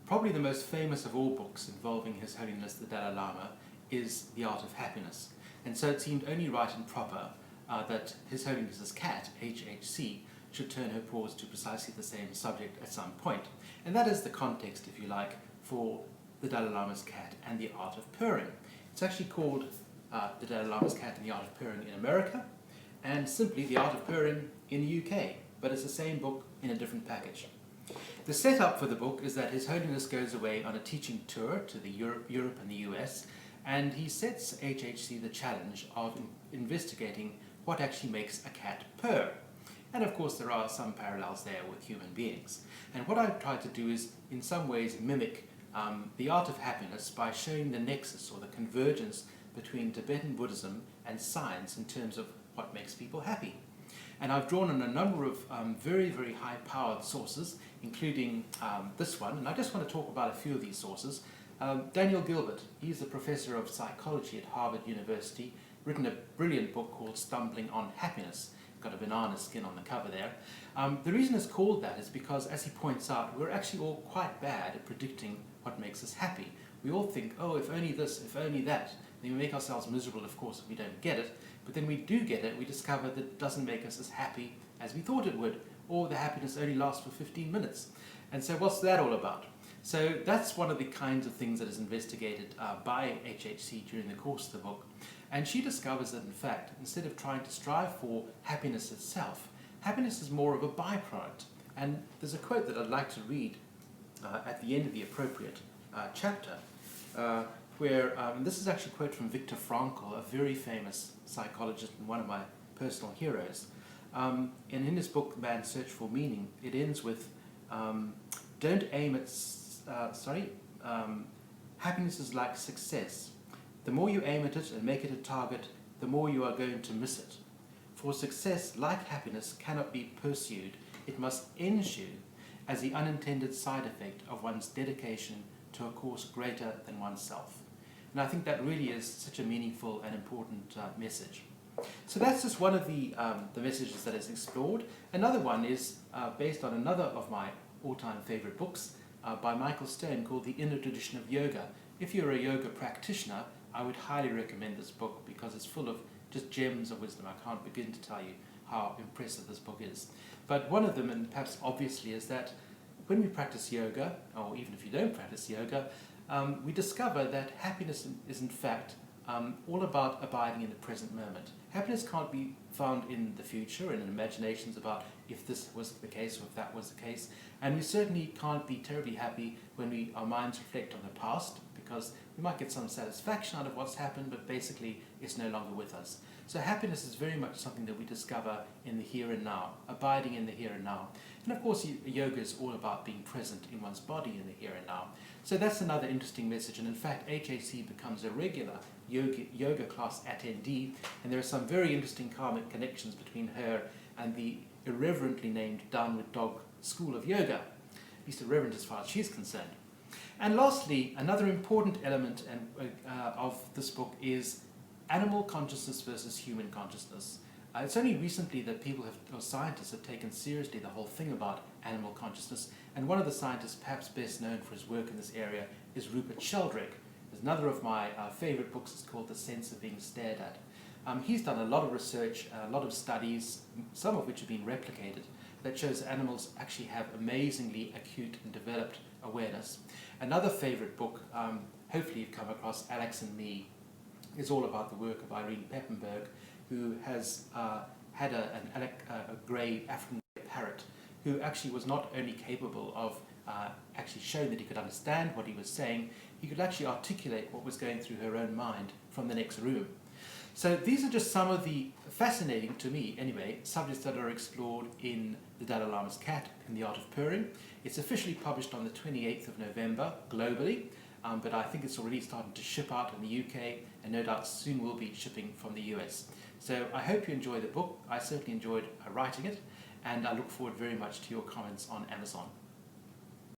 Probably the most famous of all books involving His Holiness the Dalai Lama is The Art of Happiness. And so it seemed only right and proper that His Holiness's cat, HHC, should turn her paws to precisely the same subject at some point. And that is the context, if you like, for the Dalai Lama's cat and The Art of Purring. It's actually called The Dalai Lama's Cat and the Art of Purring in America, and simply The Art of Purring in the UK, but it's the same book in a different package. The setup for the book is that His Holiness goes away on a teaching tour to Europe and the US, and he sets HHC the challenge of investigating what actually makes a cat purr. And of course there are some parallels there with human beings. And what I've tried to do is in some ways mimic The Art of Happiness by showing the nexus or the convergence between Tibetan Buddhism and science in terms of what makes people happy. And I've drawn on a number of very, very high-powered sources, including this one, and I just want to talk about a few of these sources. Daniel Gilbert, he's a professor of psychology at Harvard University, written a brilliant book called Stumbling on Happiness. Got a banana skin on the cover there. The reason it's called that is because, as he points out, we're actually all quite bad at predicting what makes us happy. We all think, oh, if only this, if only that. Then we make ourselves miserable, of course, if we don't get it. But then we do get it, we discover that it doesn't make us as happy as we thought it would, or the happiness only lasts for 15 minutes. And so what's that all about? So that's one of the kinds of things that is investigated by HHC during the course of the book. And she discovers that, in fact, instead of trying to strive for happiness itself, happiness is more of a byproduct. And there's a quote that I'd like to read at the end of the appropriate chapter, where this is actually a quote from Viktor Frankl, a very famous psychologist and one of my personal heroes. And in his book, Man's Search for Meaning, it ends with, don't aim at, happiness is like success. The more you aim at it and make it a target, the more you are going to miss it. For success, like happiness, cannot be pursued. It must ensue as the unintended side effect of one's dedication to a cause greater than oneself. And I think that really is such a meaningful and important message. So that's just one of the messages that is explored. Another one is based on another of my all-time favorite books by Michael Stone called The Inner Tradition of Yoga. If you're a yoga practitioner, I would highly recommend this book because it's full of just gems of wisdom. I can't begin to tell you how impressive this book is. But one of them, and perhaps obviously, is that when we practice yoga, or even if you don't practice yoga, we discover that happiness is in fact all about abiding in the present moment. Happiness can't be found in the future and in imaginations about if this was the case or if that was the case. And we certainly can't be terribly happy when our minds reflect on the past, because we might get some satisfaction out of what's happened, but basically it's no longer with us. So happiness is very much something that we discover in the here and now, abiding in the here and now. And of course, yoga is all about being present in one's body in the here and now. So that's another interesting message. And in fact, HAC becomes a regular yoga class attendee, and there are some very interesting karmic connections between her and the irreverently named Downward Dog School of Yoga, at least irreverent as far as she's concerned. And lastly, another important element of this book is animal consciousness versus human consciousness. It's only recently that scientists have taken seriously the whole thing about animal consciousness, and one of the scientists perhaps best known for his work in this area is Rupert Sheldrake. There's another of my favorite books. It's called The Sense of Being Stared At. He's done a lot of research, a lot of studies, some of which have been replicated, that shows animals actually have amazingly acute and developed awareness. Another favorite book, hopefully you've come across, Alex and Me, is all about the work of Irene Pepperberg, who has had a grey African parrot who actually was not only capable of actually showing that he could understand what he was saying, he could actually articulate what was going through her own mind from the next room. So these are just some of the fascinating, to me anyway, subjects that are explored in The Dalai Lama's Cat and the Art of Purring. It's officially published on the 28th of November globally, but I think it's already starting to ship out in the UK, and no doubt soon will be shipping from the US. So I hope you enjoy the book. I certainly enjoyed writing it, and I look forward very much to your comments on Amazon.